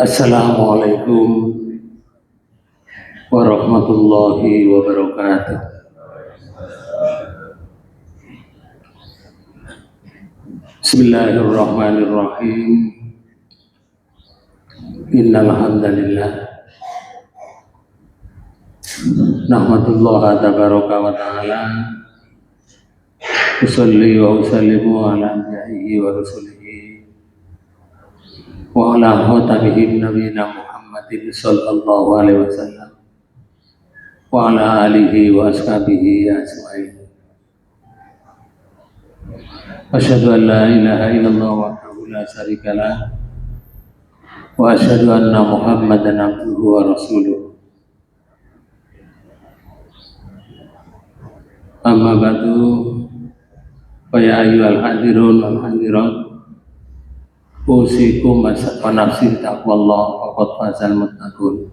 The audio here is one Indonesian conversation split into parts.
Assalamualaikum warahmatullahi wabarakatuh. Bismillahirrahmanirrahim. Innal hamdalillah nahmadullaha tabaraka wa ta'ala usolli wa usallimu ala anbiya'ihi wa rasulihi wa ala khatamihim nabiyina Muhammadin sallallahu alaihi wasallam wa ala alihi wa ashabihi ajma'in. Asyhadu an la ilaha illallah wahdahu la syarika lah wa asyhadu anna Muhammadan abduhu wa rasuluh. Amma ba'du, fa ya ayyuhal hadirun wal hadirat, usikum wa nafsi taqwallah faqad fazal muttaqun.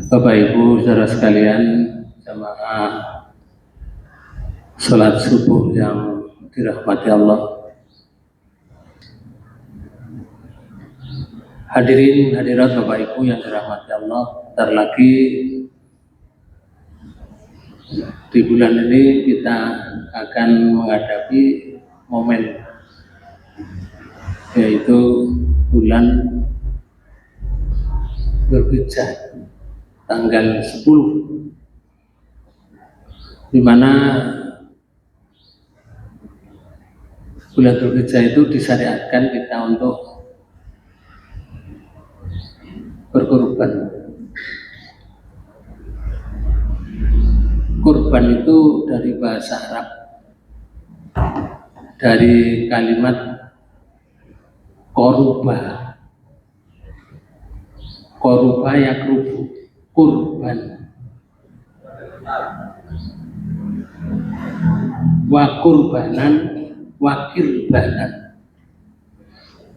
Bapak Ibu saudara sekalian, jamaah salat subuh yang dirahmati Allah, hadirin hadirat Bapak Ibu yang dirahmati Allah, bentar lagi di bulan ini kita akan menghadapi momen, yaitu bulan Dzulhijjah tanggal 10, di mana bulan Dzulhijjah itu disyariatkan kita untuk berkorban. Kurban itu dari bahasa Arab, dari kalimat koruba, koruba yakrubu, kurban, wa kurbanan, wa kirbanan.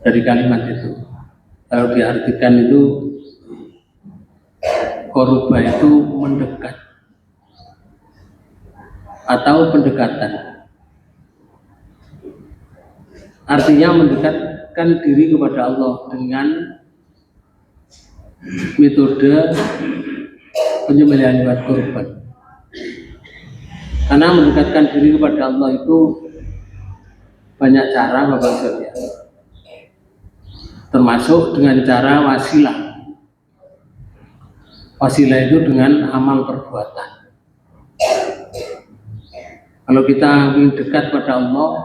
Dari kalimat itu, kalau diartikan itu, koruba itu mendekat atau pendekatan, artinya mendekatkan diri kepada Allah dengan metode penyembelihan hewan kurban. Karena mendekatkan diri kepada Allah itu banyak cara, Bapak sekalian, termasuk dengan cara wasilah. Wasilah itu dengan amal perbuatan. Kalau kita ingin dekat pada Allah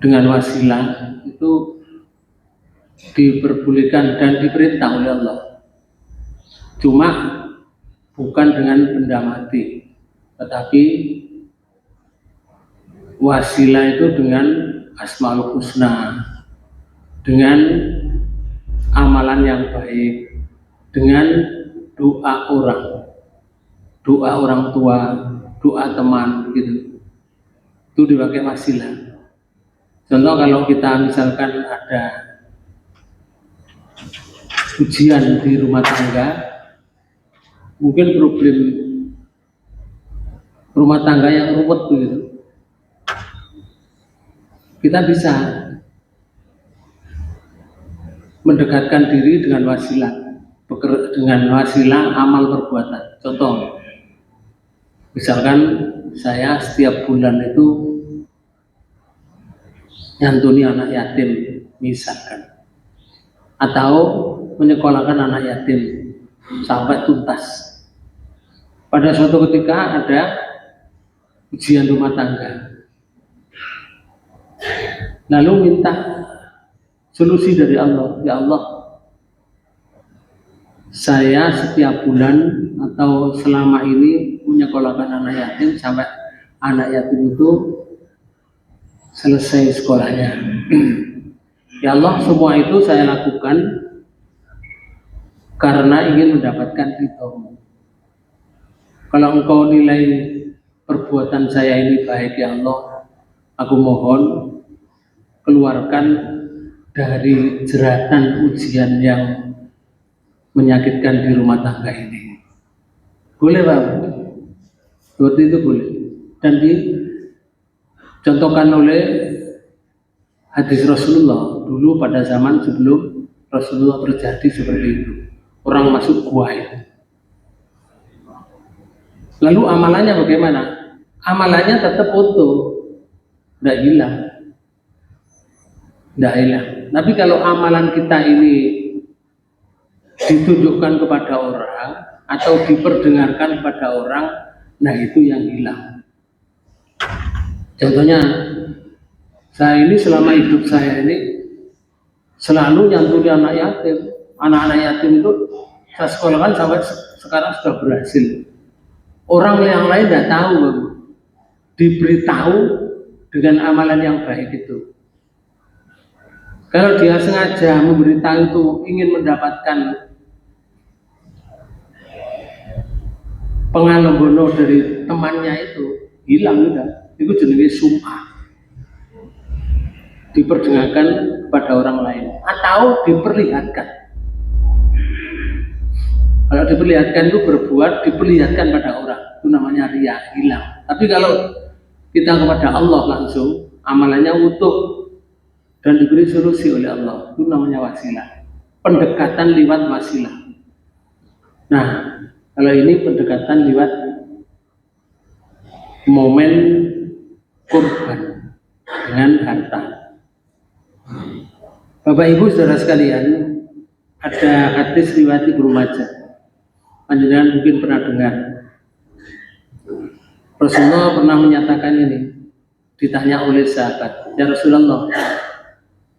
dengan wasilah, itu diperbolehkan dan diperintah oleh Allah. Cuma bukan dengan benda mati, tetapi wasilah itu dengan Asmaul Husna, dengan amalan yang baik, dengan doa orang tua, doa teman, gitu. Itu dipakai wasilah. Contoh, kalau kita misalkan ada ujian di rumah tangga, mungkin problem rumah tangga yang ruwet begitu, kita bisa mendekatkan diri dengan wasilah amal perbuatan. Contoh, misalkan saya setiap bulan itu nyantuni anak yatim, misalkan, atau menyekolahkan anak yatim sampai tuntas. Pada suatu ketika ada ujian rumah tangga, lalu minta solusi dari Allah. Ya Allah, saya setiap bulan atau selama ini menyekolahkan anak yatim sampai anak yatim itu selesai sekolahnya. Ya Allah, semua itu saya lakukan karena ingin mendapatkan ridho-Mu. Kalau Engkau nilai perbuatan saya ini baik, ya Allah, aku mohon keluarkan dari jeratan ujian yang menyakitkan di rumah tangga ini. Boleh, Pak? Seperti itu boleh. Dan dicontohkan oleh hadis Rasulullah dulu pada zaman sebelum Rasulullah terjadi seperti itu. Orang masuk gua itu. Lalu amalannya bagaimana? Amalannya tetap utuh, tidak hilang. Tidak hilang. Tapi kalau amalan kita ini ditunjukkan kepada orang atau diperdengarkan kepada orang, nah itu yang hilang. Contohnya, saya ini selama hidup saya ini selalu nyantuni anak yatim. Anak-anak yatim itu saya sekolahkan sampai sekarang sudah berhasil. Orang yang lain tidak tahu, diberitahu dengan amalan yang baik itu. Kalau dia sengaja memberitahu itu ingin mendapatkan pengalembono dari temannya itu, hilang udah. Itu jenis sum'ah. Diperdengarkan kepada orang lain atau diperlihatkan. Kalau diperlihatkan itu berbuat, diperlihatkan pada orang, itu namanya riya, hilang. Tapi kalau kita kepada Allah langsung, amalannya utuh dan diberi solusi oleh Allah, itu namanya wasilah. Pendekatan lewat wasilah. Nah, kalau ini pendekatan lewat momen kurban dengan harta. Bapak Ibu saudara sekalian, ada hadis riwayat Ibnu Majah. Panjenengan mungkin pernah dengar. Rasulullah pernah menyatakan ini, ditanya oleh sahabat, ya Rasulullah,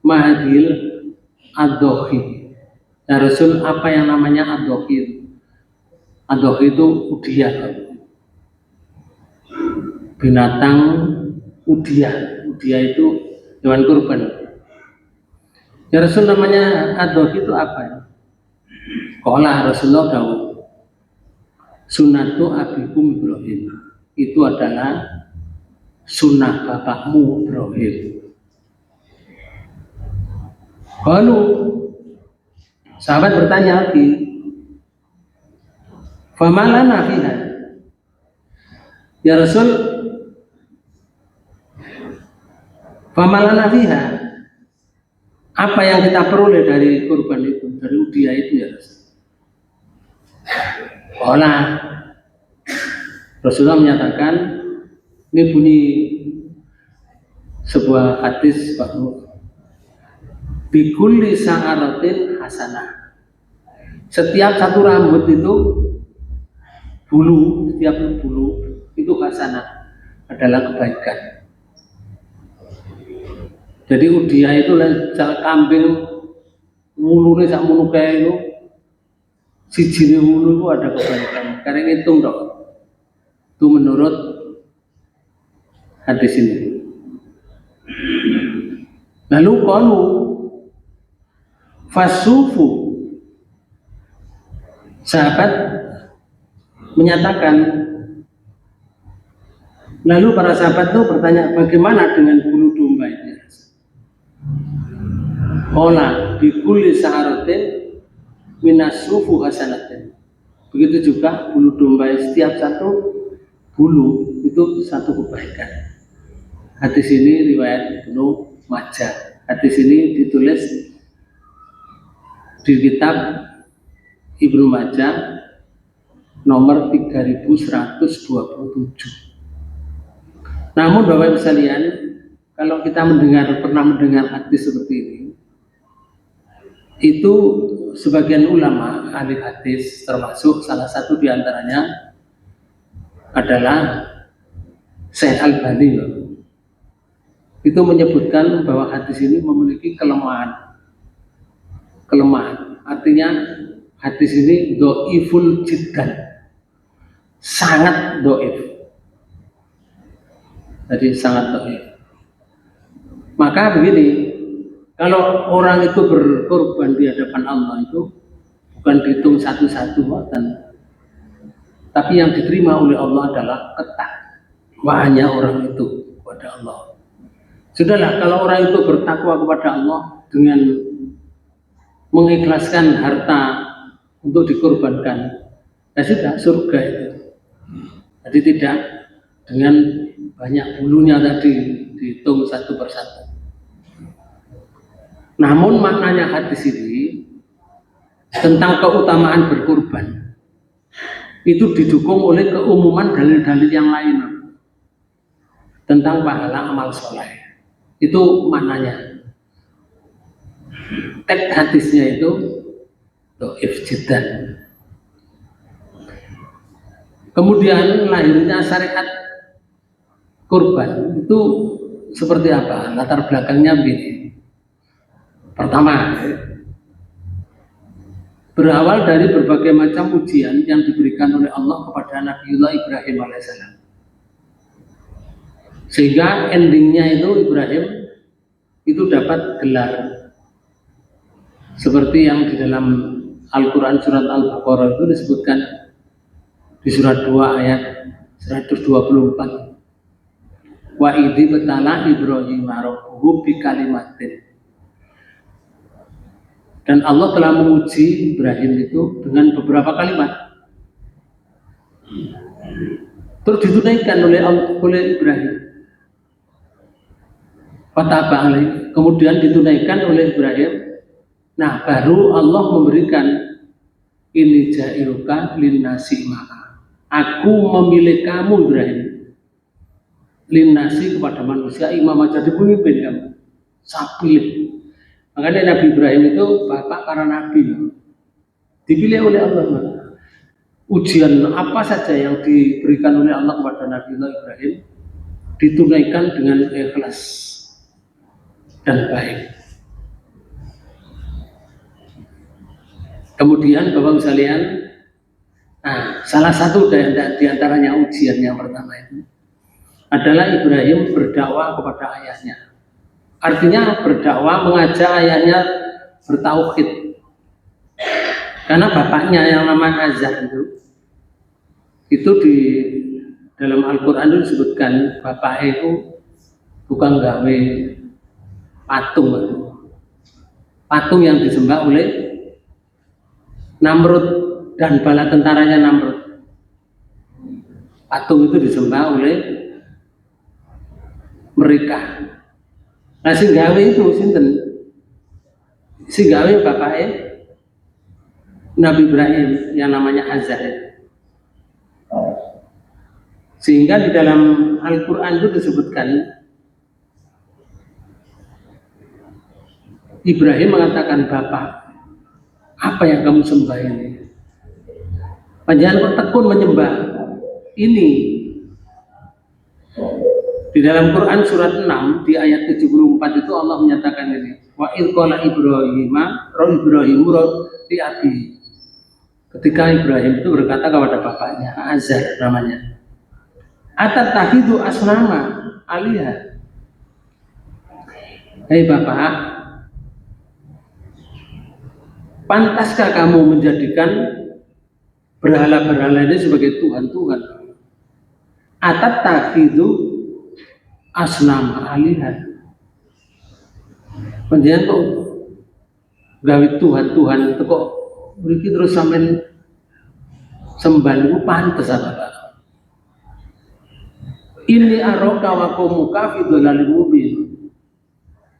mahadil ad-dohi. Ya Rasul, apa yang namanya ad-dohi? Ad-dohi itu udiah, binatang udiah. Udiah itu hewan kurban. Ya Rasul, namanya ad-dohi itu apa? Qala Rasulullah dawuh, sunnatu abikum Ibrahim. Itu adalah sunnah bapakmu Ibrahim. Lalu sahabat bertanya lagi, famalana fiha? Ya Rasul, famalana fiha? Apa yang kita peroleh dari kurban itu, dari udiah itu ya Rasul? Rasulullah menyatakan, ini bunyi sebuah hadis bahwa bikulli sa'aratin hasanah. Setiap satu rambut itu bulu, setiap bulu itu hasanah, adalah kebaikan. Jadi udiah itu cara kambing mulune sak mulu kae itu siji mulu itu ada kebaikan. Karena ngitung dong. Itu menurut hadis ini. Lalu qalu fasufu, sahabat menyatakan, lalu para sahabat itu bertanya, bagaimana dengan bulu domba itu? Qala bikulli sa'aratin minasufu hasanatin. Begitu juga bulu domba, setiap satu bulu itu satu kebaikan. Hadis ini riwayat Ibnu Majah. Hadis ini ditulis di kitab Ibnu Majah nomor 3127. Namun Bapak Ibu sekalian, kalau kita pernah mendengar hadis seperti ini, itu sebagian ulama ahli hadis, termasuk salah satu diantaranya adalah Syekh Albani, itu menyebutkan bahwa hadis ini memiliki kelemahan. Artinya hadis ini do'iful jiddan, sangat do'if. Jadi sangat do'if. Maka begini, kalau orang itu berkorban di hadapan Allah itu bukan dihitung satu-satu, tapi yang diterima oleh Allah adalah ketakwanya orang itu kepada Allah. Sudahlah, kalau orang itu bertakwa kepada Allah dengan mengikhlaskan harta untuk dikorbankan, ya sudah, surga itu. Jadi tidak dengan banyak bulunya tadi dihitung satu persatu. Namun maknanya hadis ini tentang keutamaan berkurban itu didukung oleh keumuman dalil-dalil yang lain tentang pahala amal soleh. Itu maknanya. Teks hadisnya itu dhaif jiddan. Kemudian lahirnya syariat kurban itu seperti apa? Latar belakangnya begini. Pertama, berawal dari berbagai macam ujian yang diberikan oleh Allah kepada Nabiullah Ibrahim alaihissalam. Sehingga endingnya itu Ibrahim itu dapat gelar seperti yang di dalam Al-Quran surat Al-Baqarah itu disebutkan di surat 2 ayat 124. Wa idzi betala Ibrahim rabbuhu bi kalimatin. Dan Allah telah menguji Ibrahim itu dengan beberapa kalimat. Terus ditunaikan oleh Ibrahim. Fataba alaih. Kemudian ditunaikan oleh Ibrahim. Nah, baru Allah memberikan ini ja'iluka linnasi ma'a. Aku memilih kamu Ibrahim. Linnasi kepada manusia imam jadi pemimpin kamu. Saya pilih. Makanya Nabi Ibrahim itu bapak para nabi, dipilih oleh Allah. Ujian apa saja yang diberikan oleh Allah kepada Nabi Ibrahim ditunaikan dengan ikhlas dan baik. Kemudian Bapak sekalian, salah satu di antaranya ujian yang pertama itu adalah Ibrahim berdakwah kepada ayahnya. Artinya berdakwah mengajak ayahnya bertauhid. Karena bapaknya yang namanya Azar itu di dalam Al-Quran itu disebutkan bapaknya itu tukang gawe patung yang disembah oleh Namrud dan bala tentaranya Namrud. Patung itu disembah oleh mereka. Nah, si gawe itu sinten? Si gawe bapaknya Nabi Ibrahim yang namanya Azar. Sehingga di dalam Al-Quran itu disebutkan Ibrahim mengatakan, Bapak, apa yang kamu sembah ini? Panjenengan kok tekun menyembah ini. Di dalam Quran surat 6 di ayat 74 itu Allah menyatakan ini. Wa idh qala Ibrahimu li abi. Ketika Ibrahim itu berkata kepada bapaknya, Azar namanya. Atattakhidhu asnama alihah. Hei Bapak, pantaskah kamu menjadikan berhala-berhala ini sebagai Tuhan-Tuhan? Atattakhidhu asnama alihah. Panjenengan kok gawe Tuhan-Tuhan itu kok mriki terus sampean sembah niku pantes apa Pak? Ini aroka wa qaumuka fi dhalalin mubin.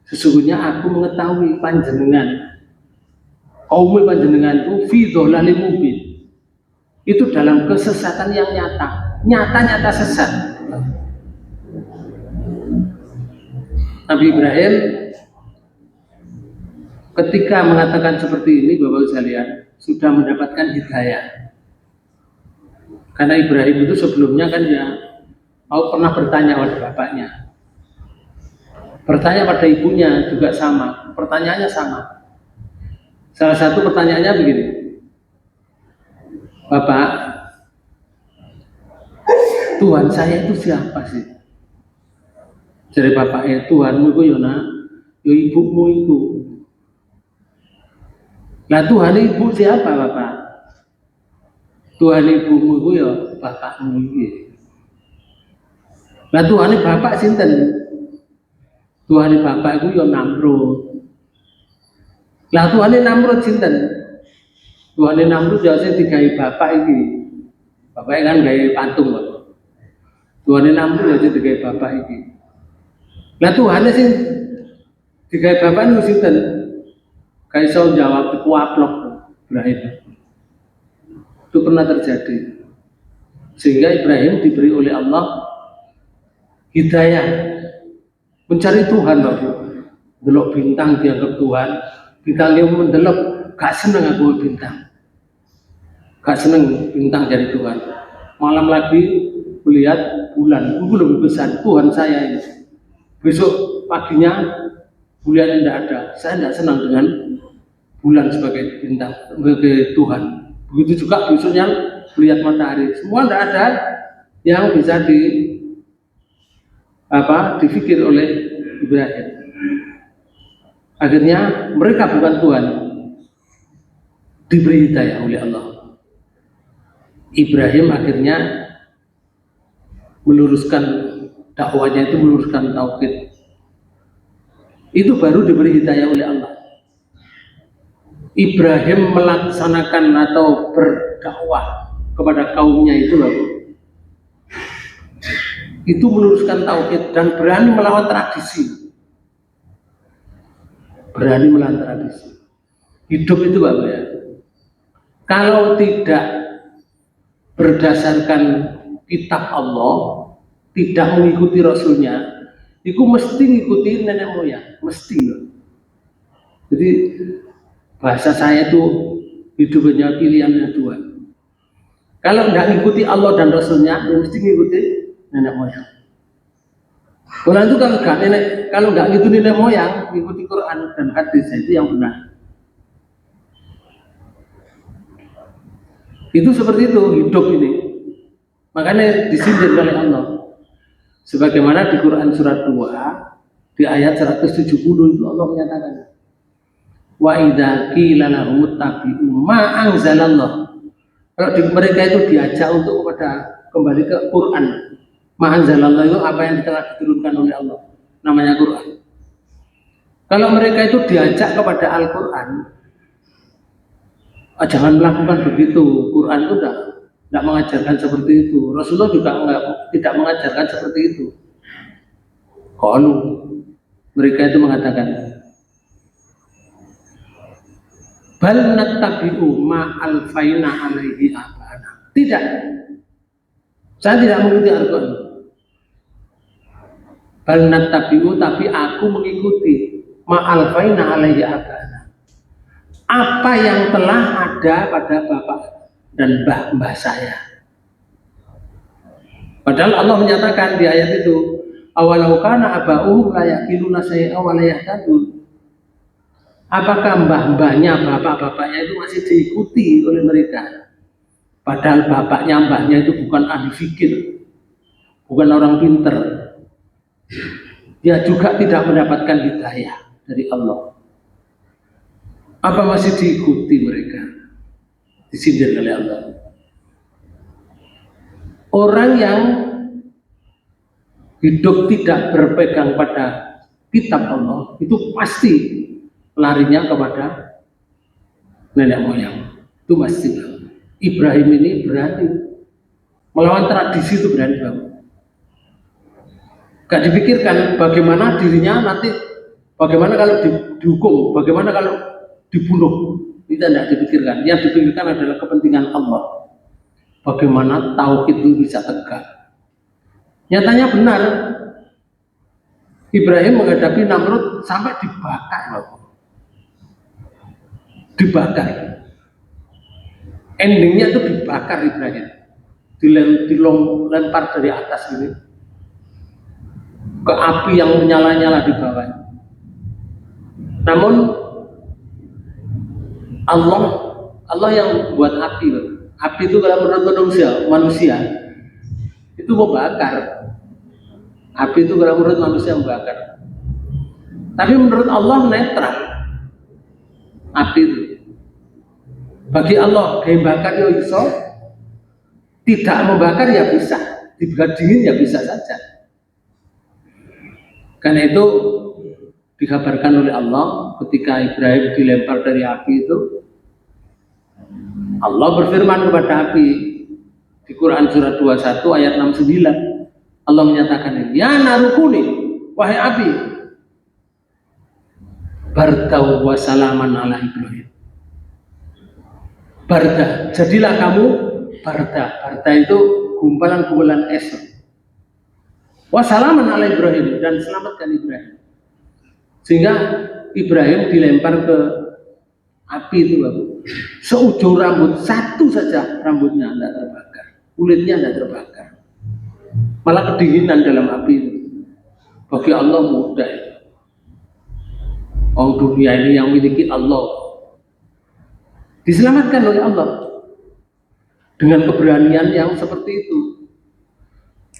Sesungguhnya aku mengetahui panjenengan kaum panjenengan itu fi dhalalin mubin. Itu dalam kesesatan yang nyata sesat. Nabi Ibrahim ketika mengatakan seperti ini, Bapak sekalian, sudah mendapatkan hidayah. Karena Ibrahim itu sebelumnya kan ya pernah bertanya pada bapaknya, bertanya pada ibunya juga sama, pertanyaannya sama. Salah satu pertanyaannya begini, Bapak, Tuhan saya itu siapa sih? Jadi bapaknya, Tuhanmu itu ya ibumu itu. Nah Tuhan ibu siapa Bapak? Tuhan ibumu itu ya bapakmu itu. Nah Tuhan bapak sinten? Tuhan bapak itu ya Namrud. Nah Tuhan Namrud sinten? Tuhan Namrud ya sing digawe bapak iki. Bapak kan gawe patung Bapak. Tuhan Namrud ya sing digawe bapak iki. Lah Tuhan sing digawe bapak niku sinten? Gak iso jawab dikuaplok Ibrahim. Itu pernah terjadi. Sehingga Ibrahim diberi oleh Allah hidayah mencari Tuhan, Bapak. Delok bintang dianggap Tuhan, bintang yang mendelok, gak seneng aku bintang. Gak seneng bintang jadi Tuhan. Malam lagi melihat bulan, itu lebih besar Tuhan saya ini. Besok paginya bulan tidak ada, saya tidak senang dengan bulan sebagai bintang, sebagai Tuhan. Begitu juga besoknya melihat matahari, semua tidak ada yang bisa difikir oleh Ibrahim. Akhirnya mereka bukan Tuhan, diberi hidayah oleh Allah. Ibrahim akhirnya meluruskan dakwahnya, itu meluruskan tauhid. Itu baru diberi hidayah oleh Allah. Ibrahim melaksanakan atau berdakwah kepada kaumnya itu baru. Itu meluruskan tauhid dan berani melawan tradisi. Berani melawan tradisi. Hidup itu Bapak ya. Kalau tidak berdasarkan kitab Allah, tidak mengikuti Rasulnya, itu mesti ngikuti nenek moyang, mesti. Jadi bahasa saya itu hidupnya pilihannya dua. Kalau tidak ngikuti Allah dan Rasulnya, ya mesti ngikuti nenek moyang. Orang itu kalau nggak ngikuti nenek moyang, ngikuti Quran dan hadis, itu yang benar. Itu seperti itu hidup ini. Makanya disindir oleh Allah. Sebagaimana di Quran surat 2 di ayat 170 itu Allah menyatakan, wa idza qila lahum ittabi'u ma anzalallah. Kalau mereka itu diajak untuk kembali ke Quran. Ma anzalallah itu apa yang telah diturunkan oleh Allah, namanya Quran. Kalau mereka itu diajak kepada Al-Quran, jangan melakukan begitu. Quran itu tidak mengajarkan seperti itu. Rasulullah juga tidak mengajarkan seperti itu. Kalau mereka itu mengatakan, bal nattabi'u ma alfaina alaihi abana. Tidak, saya tidak mengikuti Al-Quran. Bal nattabi'u, tapi aku mengikuti ma alfaina alaihi abana, apa yang telah ada pada bapak dan mbah saya. Padahal Allah menyatakan di ayat itu, awalau kana aba'uhum la yaqiluna shay'an wa la yahtadun. Apakah mbah-mbahnya, bapak-bapaknya itu masih diikuti oleh mereka? Padahal bapaknya, mbahnya itu bukan ahli fikir, bukan orang pinter. Dia juga tidak mendapatkan hidayah dari Allah. Apa masih diikuti mereka? Disindir oleh Allah. Orang yang hidup tidak berpegang pada kitab Allah itu pasti larinya kepada nenek moyang. Itu pasti. Ibrahim ini berani melawan tradisi, itu berani banget. Gak dipikirkan bagaimana dirinya nanti, bagaimana kalau dihukum, bagaimana kalau dibunuh. Itu tidak dipikirkan. Yang dipikirkan adalah kepentingan Allah. Bagaimana tauhid itu bisa tegak. Nyatanya benar, Ibrahim menghadapi Namrud sampai dibakar. Dibakar. Endingnya itu dibakar Ibrahim. Dilempar dari atas ini ke api yang menyala-nyala di bawah. Namun Allah yang buat api. Api itu kalau menurut manusia itu membakar. Api itu kalau menurut manusia membakar. Tapi menurut Allah netral. Api itu. Bagi Allah gaya bakar ya bisa, tidak membakar ya bisa, dibuat dingin ya bisa saja. Karena itu dikabarkan oleh Allah ketika Ibrahim dilempar dari api itu, Allah berfirman kepada api di Quran surat 21 ayat 69. Allah menyatakan, ya narukuni, wahai api, Barda wa salaman ala Ibrahim. Barda, jadilah kamu barda. Barda itu gumpalan-gumpalan es. Wa salaman ala Ibrahim, dan selamatkan Ibrahim. Sehingga Ibrahim dilempar ke api itu, Bapak. Seujung rambut, satu saja rambutnya tidak terbakar, kulitnya tidak terbakar, malah kedinginan dalam api itu. Bagi Allah mudah. Orang dunia ini yang miliki Allah, diselamatkan oleh Allah dengan keberanian yang seperti itu.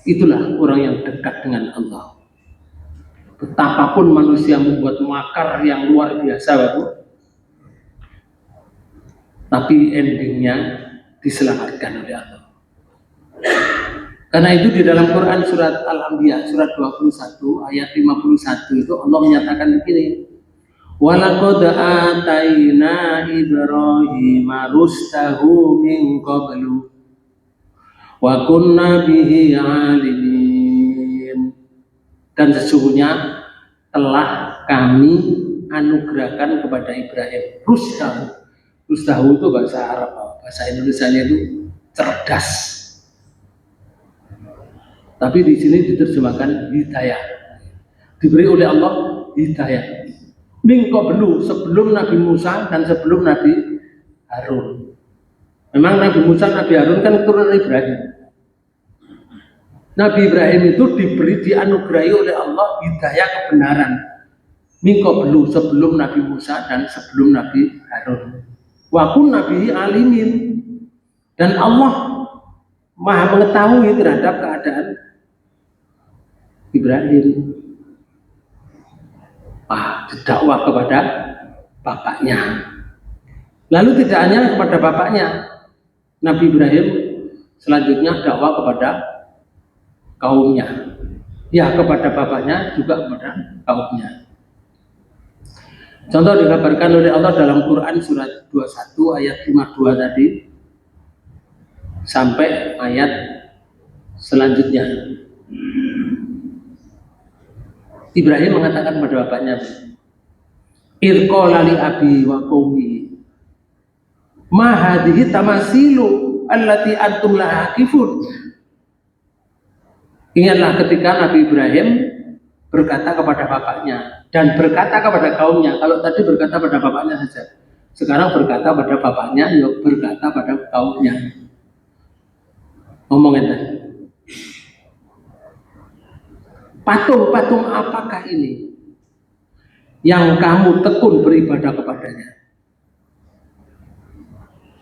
Itulah orang yang dekat dengan Allah. Betapapun manusia membuat makar yang luar biasa, Bapak, tapi endingnya diselamatkan oleh Allah. Karena itu di dalam Quran surat Al-Anbiya surat 21 ayat 51 itu Allah menyatakan begini, walaqad ataina Ibrahima rushdahu min qablu wa kunna bihi alimin. Dan sesungguhnya telah kami anugerahkan kepada Ibrahim rushdahu. Rushdahu itu bahasa Arab, bahasa Indonesianya itu cerdas. Tapi di sini diterjemahkan hidayah. Diberi oleh Allah hidayah. Min qablu, sebelum Nabi Musa dan sebelum Nabi Harun. Memang Nabi Musa, Nabi Harun kan keturunan Ibrahim. Nabi Ibrahim itu dianugerahi oleh Allah hidayah kebenaran. Min qablu, sebelum Nabi Musa dan sebelum Nabi Harun. Wa kunna bihi alimin, dan Allah Maha mengetahui terhadap keadaan Ibrahim. Didakwa kepada bapaknya. Lalu tidak hanya kepada bapaknya, Nabi Ibrahim selanjutnya dakwah kepada kaumnya. Ya, kepada bapaknya juga kepada kaumnya. Contoh dikabarkan oleh Allah dalam Quran surat 21 ayat 52 tadi sampai ayat selanjutnya. Ibrahim mengatakan kepada bapaknya, irqala li abi wa qaumi ma hadhihi tamasilu allati antum laha akifun. Ingatlah ketika Nabi Ibrahim berkata kepada bapaknya dan berkata kepada kaumnya. Kalau tadi berkata pada bapaknya saja, sekarang berkata pada bapaknya, yuk berkata pada kaumnya. Ngomongin tadi, patung-patung apakah ini yang kamu tekun beribadah kepadanya?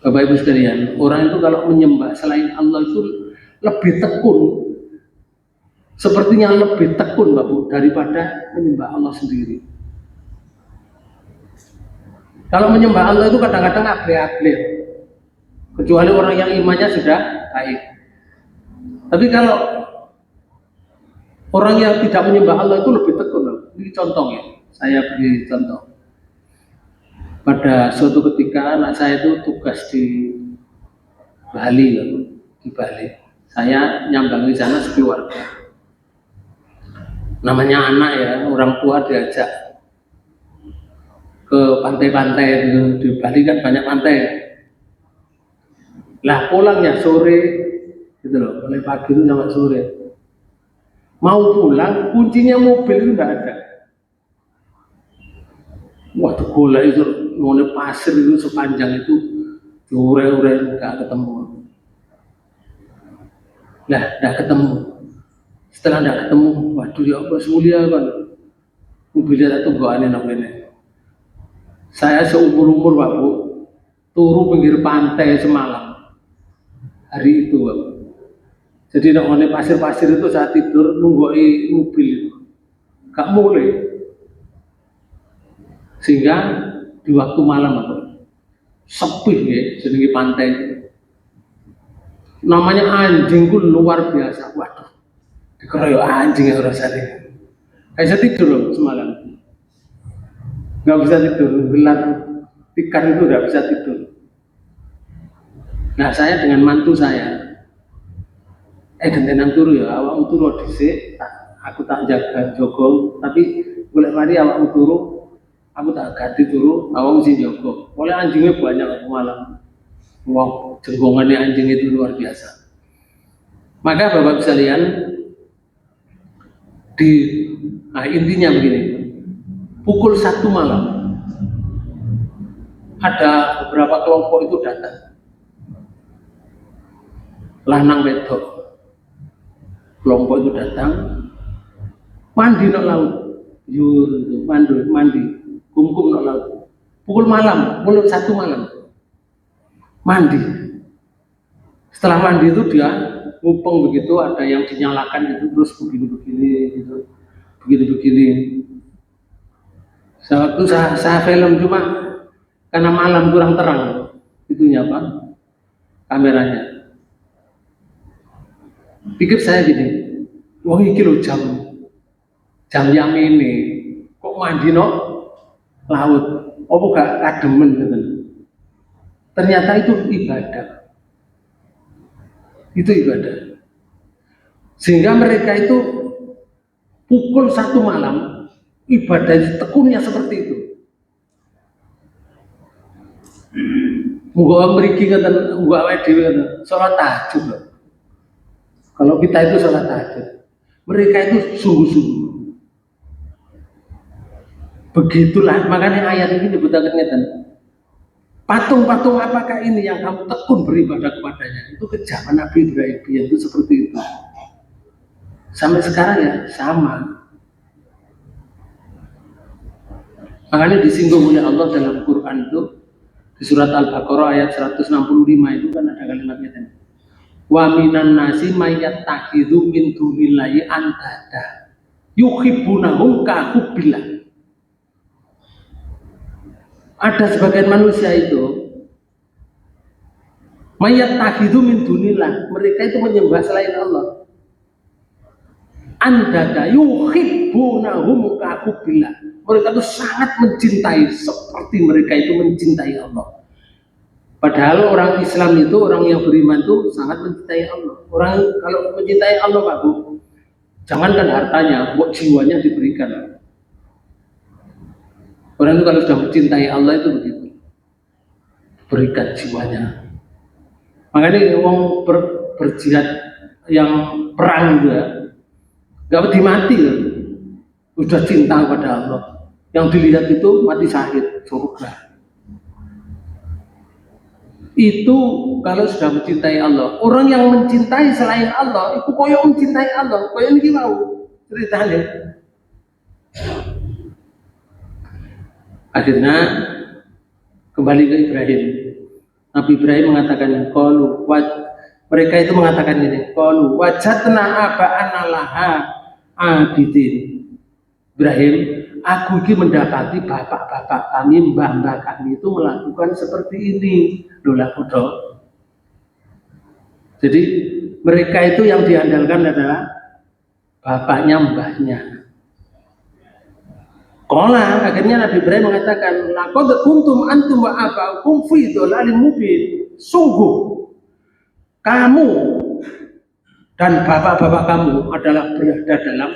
Bapak Ibu sekalian, orang itu kalau menyembah selain Allah itu lebih tekun, sepertinya lebih tekun, Bapak, daripada menyembah Allah sendiri. Kalau menyembah Allah itu kadang-kadang ableh-ableh, kecuali orang yang imannya sudah baik. Tapi kalau orang yang tidak menyembah Allah itu lebih tekun. Ini contoh ya, saya beri contoh. Pada suatu ketika anak saya itu tugas di Bali, di Bali. Saya nyambangi sana sekeluarga. Namanya anak ya, orang tua diajak ke pantai-pantai di Bali kan banyak pantai. Lah pulangnya sore, gitu loh, mulai pagi itu sampai sore. Mau pulang, kuncinya mobil itu tidak ada. Waktu golek itu, mulai pasir itu sepanjang itu, ure-ure nggak ketemu. Lah, nggak ketemu. Setelah tidak ketemu, waduh ya Allah semulia kan, mobilnya tak tungguannya namanya. Saya seumur-umur Pak Bu, turu pinggir pantai semalam hari itu Pak. Jadi namanya pasir-pasir itu saat tidur nunggui mobil itu, gak mulai. Sehingga di waktu malam Pak, sepi ya, jadi pantai itu. Namanya anjing pun luar biasa, waduh. Dikeroyok anjing yang rasanya. Saya tidur loh semalam, nggak bisa tidur, gelap tikar itu nggak bisa tidur. Nah saya dengan mantu saya, gentenan turu ya, awak turu dhisik, aku tak jaga jogong, tapi boleh mari awak turu, aku tak ganti dulu, awang mesti jogo. Oleh anjingnya banyak aku malam. Wow, jenggongannya anjing itu luar biasa. Maka Bapak sekalian, intinya begini, pukul 1 malam ada beberapa kelompok itu datang, lanang wedok, kelompok itu datang, mandi nang laut, yur itu mandi, kumkum nang laut, pukul 1 malam, mandi. Setelah mandi itu dia ngupeng begitu, ada yang dinyalakan gitu, terus begini gitu, begini. Waktu saya film cuma karena malam kurang terang, itunya apa? Kameranya. Pikir saya gini, wah ini loh jam yang ini, kok mandi no laut, apa gak kademen gitu. Ternyata itu ibadah. Sehingga mereka itu pukul 1 malam ibadah tekunnya seperti itu. Muga mriki ngoten, muga awake dhewe ngoten, salat tahajud. Kalau kita itu salat tahajud, mereka itu sungguh-sungguh. Begitulah makanya ayat ini disebutkan ngeten. Patung-patung apakah ini yang kamu tekun beribadah kepadanya? Itu kejaman Nabi Ibrahim itu seperti itu. Sampai sekarang ya sama. Makanya disinggung oleh Allah dalam Quran itu di surat Al-Baqarah ayat 165 itu kan ada kalimatnya. Wa minan nasi mayattakhidhu min dunillahi andada yuhibbunahum ka hubbillah. Ada sebagian manusia itu mayattakhidhu min dunillah, mereka itu menyembah selain Allah. Andada yuhibbunahum ka hubbillah. Mereka itu sangat mencintai seperti mereka itu mencintai Allah. Padahal orang Islam itu, orang yang beriman itu sangat mencintai Allah. Orang kalau mencintai Allah Pak Bu, jangankan hartanya, buat jiwanya diberikan. Orang itu kalau sudah mencintai Allah itu begitu, berikan jiwanya. Makanya orang berjihad yang perang juga, gak mati kan? Udah cinta kepada Allah. Yang dilihat itu mati syahid, surga. Itu kalau sudah mencintai Allah. Orang yang mencintai selain Allah itu koyo mencintai Allah, koyo ini mau ceritanya. Akhirnya kembali ke Ibrahim. Nabi Ibrahim mengatakan mereka itu mengatakan ini, qalu wajadna aba'ana laha abidin. Ibrahim, aku ini mendapati bapak-bapak kami, mbah-mbah kami itu melakukan seperti ini. Dola bodoh. Jadi mereka itu yang diandalkan adalah bapaknya, mbahnya. Qala, akhirnya Nabi Ibrahim mengatakan, laqad kuntum antum wa aba'ukum fi dhalalin mubin. Sungguh kamu dan bapak-bapak kamu adalah berada dalam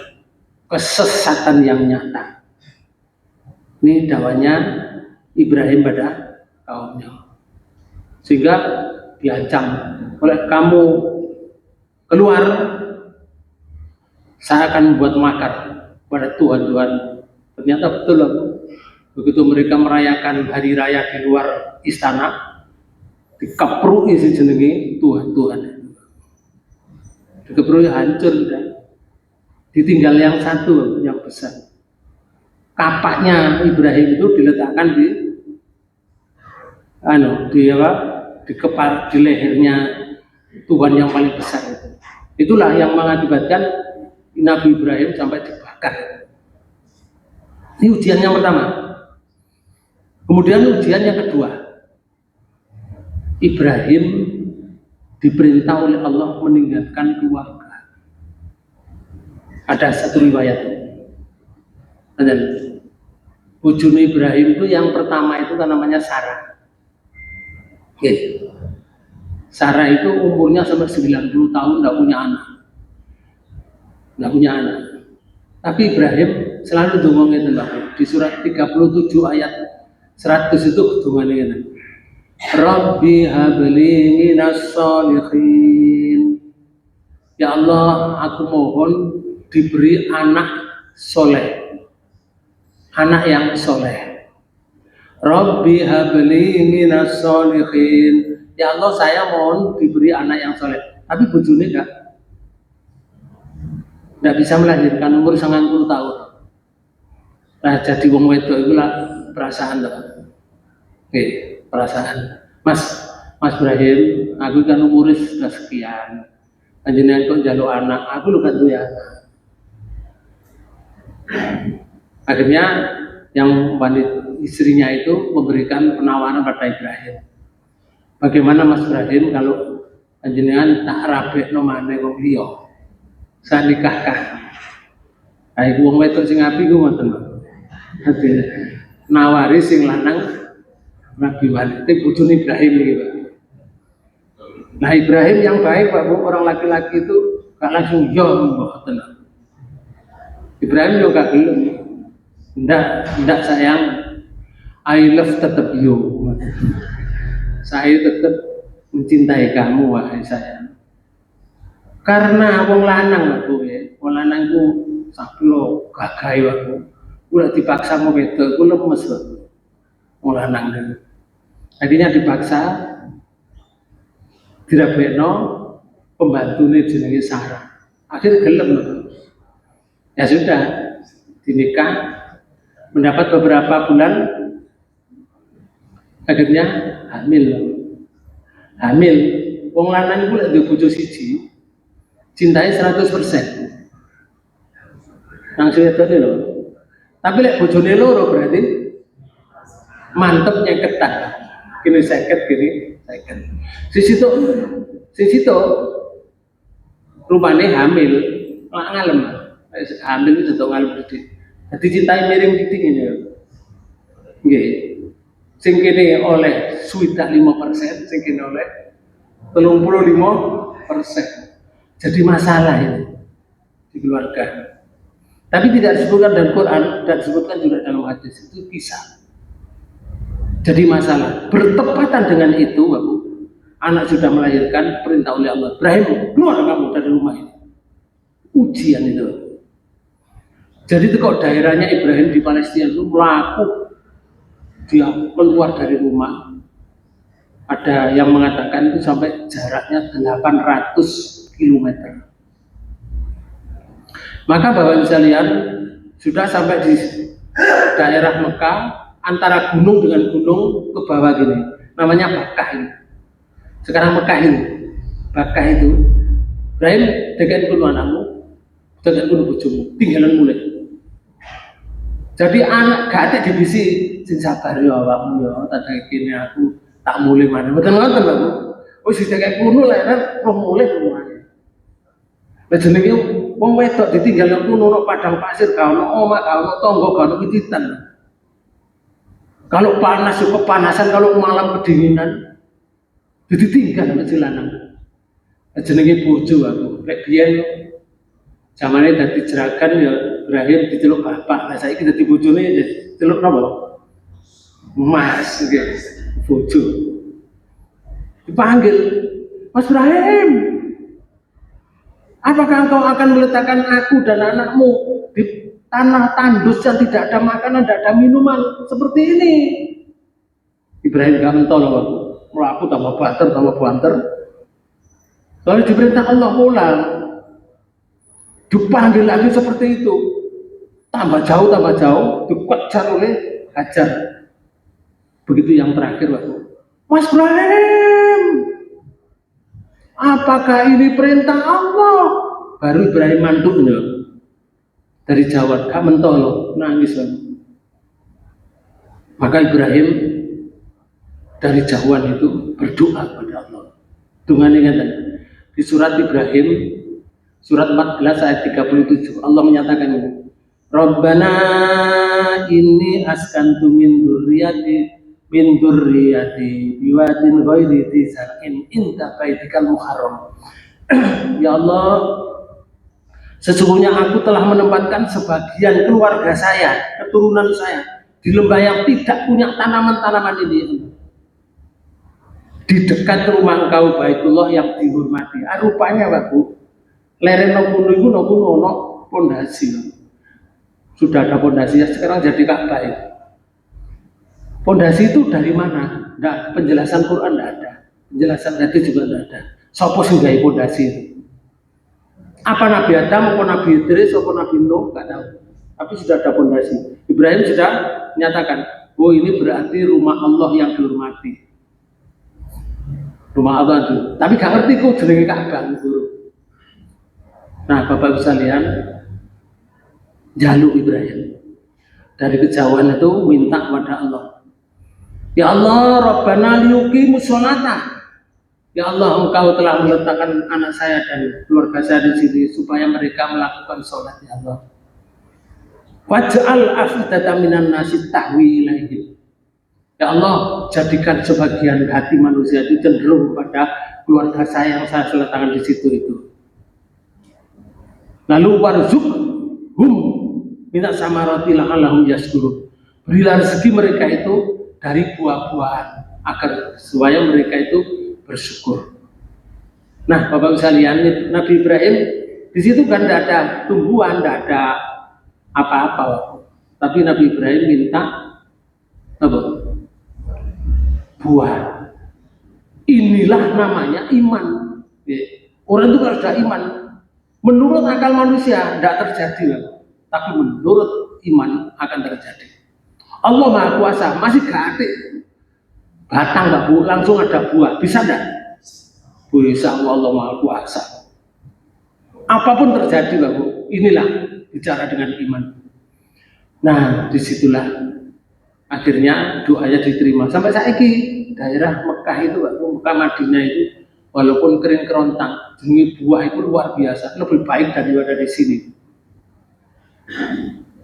kesesatan yang nyata. Ini dakwahnya Ibrahim pada kaumnya. Sehingga diancam oleh kamu keluar, saya akan membuat makar pada Tuhan. Ternyata betul aku. Begitu mereka merayakan hari raya di luar istana, dikepruk isi jenenge Tuhan. Dikepruk hancur dan ditinggal yang satu yang besar. Kapaknya Ibrahim itu diletakkan di lehernya Tuhan yang paling besar itu. Itulah yang mengakibatkan Nabi Ibrahim sampai dibakar. Ini ujian yang pertama. Kemudian ujian yang kedua, Ibrahim diperintah oleh Allah meninggalkan keluarga. Ada satu riwayat. Dan bojone Ibrahim itu yang pertama itu kan namanya Sarah. Okay. Sarah itu umurnya sampai 90 tahun nggak punya anak. Tapi Ibrahim selalu ngomong itu di surat 37 ayat 100 itu ngomong itu. Rabbi habli minas sholihin. Ya Allah, aku mohon diberi anak soleh, anak yang soleh. Rabbi habli minas sholihin. Ya Allah, saya mohon diberi anak yang soleh. Tapi bojone nggak bisa melahirkan, umur 90 tahun. Nah, jadi wong wedok itu lah perasaan loh. Oke, perasaan. Mas Ibrahim, aku kan umur sudah sekian. Panjenengan kok njaluk anak, aku lu kan ya. Akhirnya yang wanita istrinya itu memberikan penawaran pada Ibrahim. Bagaimana Mas Ibrahim kalau panjenengan tak rabekno maneh wong liya? Saya nikahkan. Ayo wong wedok sing apik ku ngoten. Dadi nawari sing lanang Nabi Walid, bojone Ibrahim iki, Pak. Nah, Ibrahim yang baik, Pak Bu, orang laki-laki itu gak langsung yo mboten. Ibrahim yo gak gelem. Ndak sayang. I love tetap you. Saya tetap mencintai kamu, wahai sayang. Karena wong lanang, Pak Bu, ya. Wong lanang ku saklo gagah Pak Bu. Udah dipaksa mau wedok, ku lemes, Pak. Wong lanang. Akhirnya dipaksa dirabekno pembantune jenenge Sarah. Akhirnya gelem. Ya sudah, dinikah, mendapat beberapa bulan, akhirnya hamil. Wong lanang iku lek duwe bojo siji, cintai 100%. Nang wedok lho. Tapi lek bojone loro berarti mantep nyeketan. Kini seket, kini seket. Sisi itu rupanya hamil, ngalem. Hamil itu sudah ngalem gede. Jadi cintai miring titik ini. Oke. Sing kene oleh suidak 5%, sing kene oleh 35%. Jadi masalah ini di keluarga. Tapi tidak disebutkan dalam Quran, tidak disebutkan juga dalam hadis, itu kisah. Jadi masalah bertepatan dengan itu, Bapak, anak sudah melahirkan, perintah oleh Allah, Ibrahim, keluar kamu dari rumah ini. Ujian itu. Jadi itu kok daerahnya Ibrahim di Palestina itu melaku, dia keluar dari rumah. Ada yang mengatakan itu sampai jaraknya 800 km. Maka Bapak sekalian sudah sampai di daerah Mekah, antara gunung dengan gunung ke bawah gini, namanya Bakah ini. Sekarang Mekah ini, Bakah itu, Ibrahim dengan gunung anakmu, dengan gunung bojomu, tinggalan mulai. Jadi anak gak ada divisi, sing sabar ya awakmu ya, tadi kini aku tak mulai mana, betul-betul Bapak. Oh sudah kayak gunung lah, kan, roh mulai semuanya. Lah jenenge wong wedok ditinggal nang kono padang pasir, gak ono omah, gak ono tangga, gak ono wititan. Kalau panas cukup kepanasan, kalau malam kedinginan, jadi tinggal sama lanang. Jenenge bojo aku. Lek biyen zamane dadi jerakan ya Ibrahim diceluk bapak. Lah saiki dadi bojone ya diceluk napa? Mas nggih, bojo. Dipanggil, Mas Ibrahim. Apakah engkau akan meletakkan aku dan anakmu di tanah tandus yang tidak ada makanan, tidak ada minuman seperti ini? Ibrahim gak mentol, melaku tambah banter. Lalu diperintah Allah pulang, dipanggil lagi seperti itu, tambah jauh, dikejar oleh Hajar. Begitu yang terakhir, Mas Ibrahim, apakah ini perintah Allah? Baru Ibrahim manduk dari Jawa, gak mentol, nangis. Maka Ibrahim dari jauhan itu berdoa kepada Allah. Dungane ngeten. Di surat Ibrahim surat 14 ayat 37 Allah menyatakan ini. Rabbana inni askantu min dzurriyyati biwadin ghairi dzi zar'in inda baitikal muharram. Ya Allah, Sesungguhnya aku telah menempatkan sebagian keluarga saya, keturunan saya di lembah yang tidak punya tanaman-tanaman ini, di dekat rumah engkau Baitullah yang dihormati. Rupanya Bapak, lereng nopo itu nopo pondasi. Sudah ada pondasinya, sekarang jadi Ka'bah itu. Pondasi itu dari mana? Nggak, penjelasan Quran tidak ada, penjelasan hadis juga tidak ada. Sopo sing gawe pondasi itu? Apa Nabi Adam, apa Nabi Idris, apa Nabi Nuh, nggak tahu. Tapi sudah ada pondasi. Ibrahim sudah menyatakan, oh ini berarti rumah Allah yang dihormati. Rumah Allah itu. Tapi gak ngerti kok jenenge Ka'bah guru. Nah, Bapak sekalian, jaluk Ibrahim dari kejauhan itu minta kepada Allah. Ya Allah, Rabbana liyuqimus sholata. Ya Allah, Engkau telah meletakkan anak saya dan keluarga saya di sini supaya mereka melakukan sholat, ya Allah. Waj'al afidatan minan nasi tahwi ilaihim. Ya Allah, jadikan sebagian hati manusia itu cenderung pada keluarga saya yang saya letakkan di situ itu. Lalu warzuqhum minas samarati la'allahum yashkurun. Berilah rezeki mereka itu dari buah-buahan agar supaya mereka itu bersyukur. Nah, Bapak sekalian, Nabi Ibrahim di situ kan tidak ada tumbuhan, tidak ada apa-apa, tapi Nabi Ibrahim minta apa? Buah. Inilah namanya iman. Orang itu harus ada iman. Menurut akal manusia tidak terjadi, tapi menurut iman akan terjadi. Allah Maha Kuasa, masih gak ada batang nggak bu, langsung ada buah, bisa nggak? Bisa, Allah Maha Kuasa. Apapun terjadi, Bapak, inilah bicara dengan iman. Nah, disitulah akhirnya doanya diterima. Sampai saiki daerah Mekah itu, Bapak, Mekah Madinah itu, walaupun kering kerontang, jenis buah itu luar biasa, lebih baik daripada di sini.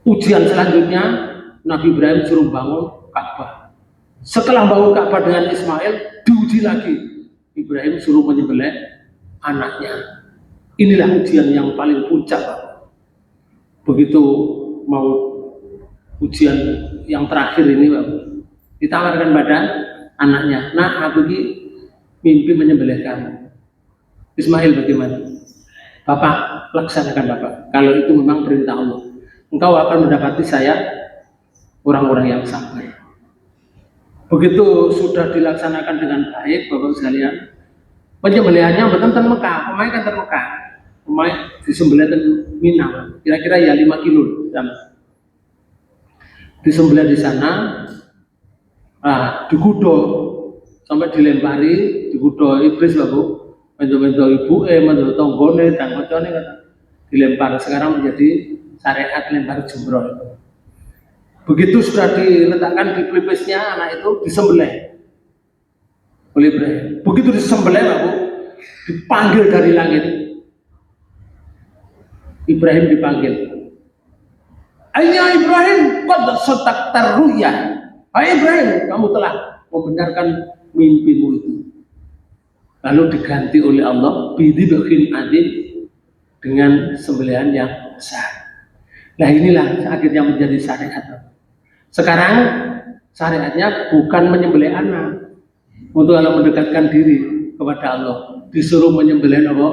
Ujian selanjutnya, Nabi Ibrahim suruh bangun Ka'bah. Setelah bangun Ka'bah dengan Ismail, diuji lagi. Ibrahim suruh menyembelih anaknya. Inilah ujian yang paling puncak, Pak. Begitu mau ujian yang terakhir ini, Pak, ditawarkan pada anaknya. Nah, aku ini mimpi menyembelih kamu. Ismail bagaimana? Bapak, laksanakan Bapak. Kalau itu memang perintah Allah, engkau akan mendapati saya orang-orang yang sabar. Begitu sudah dilaksanakan dengan baik, Bapak sekalian, penyembelihannya betul-betul Mekah, pemain kan Mekah, pemain disembelih di Mina, kira-kira ya 5 kilo sana. Disembelih di sana, digudo sampai dilempari, digudo iblis, Bapak, mencoba ibu, mencoba tonggone dan kocone kata dilempar. Sekarang menjadi syariat lempar jumroh. Begitu sudah diletakkan di pelipisnya, anak itu disembelih oleh Ibrahim. Begitu disembelih, Bapak, dipanggil dari langit. Ibrahim dipanggil. Ayya Ibrahim, qad sadaqta ru'ya. Hai Ibrahim, kamu telah membenarkan mimpimu itu. Lalu diganti oleh Allah bidibhin adil, dengan sembelihan yang besar. Nah, inilah akhirnya menjadi syariat. Sekarang syariatnya bukan menyembelih anak untuk Allah mendekatkan diri kepada Allah, disuruh menyembelih apa?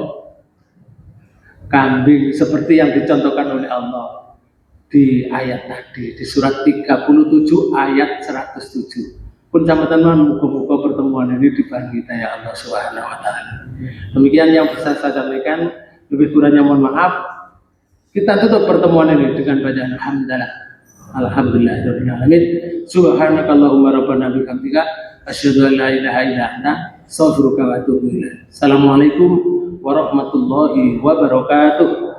Kambing, seperti yang dicontohkan oleh Allah di ayat tadi, di surat 37 ayat 107. Pun sama teman, muka-muka pertemuan ini dibagi ya Allah Subhanahu wa Ta'ala. Demikian yang bisa saya sampaikan, lebih kurangnya mohon maaf. Kita tutup pertemuan ini dengan bacaan alhamdulillah. Alhamdulillahirabbil alamin. Subhanakallahumma rabbana bihamdika asyhadu an la ilaha illa anta astaghfiruka wa atubu ilaik. Assalamualaikum warahmatullahi wabarakatuh.